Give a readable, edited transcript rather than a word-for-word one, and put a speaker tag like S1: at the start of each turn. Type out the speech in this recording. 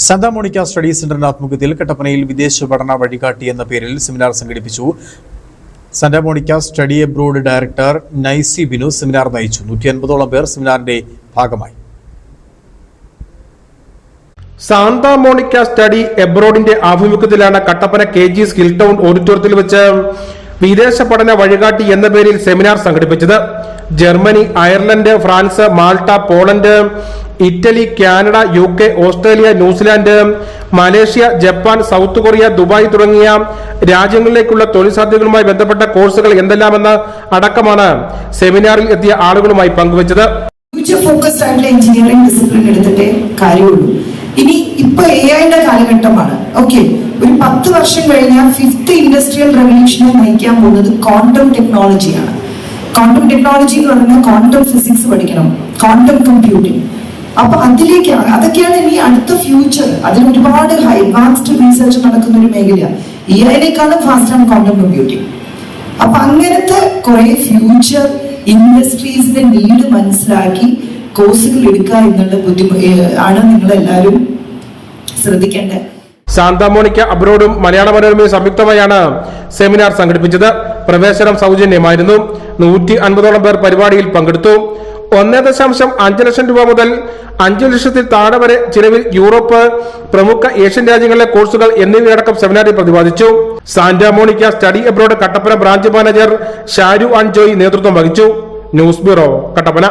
S1: Santa Monica study സെന്ററിന്റെ ആഭിമുഖ്യത്തിൽ കട്ടപ്പനയിൽ വിദേശ പഠന വഴികാട്ടി എന്ന പേരിൽ സെമിനാർ സംഘടിപ്പിച്ചു. Santa Monica study abroad director Nicy Binu seminar നയിച്ചു. 150ഓളം പേർ സെമിനാറിന്റെ ഭാഗമായി.
S2: സാന്താ മോണിക്ക സ്റ്റഡി എബ്രോഡിന്റെ ആഭിമുഖ്യത്തിലാണ് കട്ടപ്പന KG സ്കിൽ ടൗൺ ഓഡിറ്റോറിയത്തിൽ വെച്ച് വിദേശ പഠന വഴികാട്ടി എന്ന പേരിൽ സെമിനാർ സംഘടിപ്പിച്ചത്. Germany, Ireland, France, Malta, Poland, Italy, Canada, UK, Australia, New Zealand, Malaysia, Japan, south Korea, Dubai തുടങ്ങിയ രാജ്യങ്ങളിലേക്കുള്ള തൊഴിൽ സാധ്യതകളുമായി ബന്ധപ്പെട്ട കോഴ്സുകൾ എന്തെല്ലാമെന്ന് അടക്കമാണ് സെമിനാറിൽ എത്തിയ ആളുകളുമായി പങ്കുവച്ചത്.
S3: ഫ്യൂച്ചർ ഫോക്കസ്ഡ് ആയിട്ടുള്ള എഞ്ചിനീയറിംഗ് ഡിസിപ്ലിൻ എടുത്തിട്ടേ കാര്യമുള്ളൂ. ഇനി ഇപ്പൊ AI-യുടെ കാലഘട്ടമാണ്. ഓക്കെ, ഒരു 10 വർഷം കഴിഞ്ഞാൽ 5th ഇൻഡസ്ട്രിയൽ റെവല്യൂഷനെ നയിക്കാൻ പോകുന്നത് ക്വാണ്ടം ടെക്നോളജിയാണ്. ക്വാണ്ടം ടെക്നോളജി എന്ന് പറഞ്ഞാൽ ക്വാണ്ടം ഫിസിക്സ് പഠിക്കണം, ക്വാണ്ടം കമ്പ്യൂട്ടിംഗ്. അപ്പൊ അതൊക്കെയാണ് ഇനി അടുത്ത ഫ്യൂച്ചർ. അതിൽ ഒരുപാട് അഡ്വാൻസ്ഡ് റീസെർച്ച് നടക്കുന്ന ഒരു മേഖല. AI-നെക്കാളും ഫാസ്റ്റാണ് ക്വാണ്ടം കമ്പ്യൂട്ടിംഗ്. അപ്പൊ അങ്ങനത്തെ കുറെ ഫ്യൂച്ചർ ഇൻഡസ്ട്രീസിന്റെ നീഡ് മനസ്സിലാക്കി കോഴ്സുകൾ എടുക്കുക എന്നുള്ള ആണ് നിങ്ങളെല്ലാവരും ശ്രദ്ധിക്കേണ്ടത്.
S2: സാന്താ മോണിക്ക അബ്രോഡും മലയാള മനോരമയും സംയുക്തമായാണ് സെമിനാർ സംഘടിപ്പിച്ചത്. പ്രവേശനം സൗജന്യമായിരുന്നു. 150ഓളം പേർ പരിപാടിയിൽ പങ്കെടുത്തു. 1.5 ലക്ഷം രൂപ മുതൽ 5 ലക്ഷത്തിൽ താഴെ വരെ ചിലവിൽ യൂറോപ്പ്, പ്രമുഖ ഏഷ്യൻ രാജ്യങ്ങളിലെ കോഴ്സുകൾ എന്നിവയടക്കം സെമിനാറിൽ പ്രതിപാദിച്ചു. Santa Monica study abroad Kattappana branch manager Sharu and Joy നേതൃത്വം വഹിച്ചു. News bureau, Kattappana.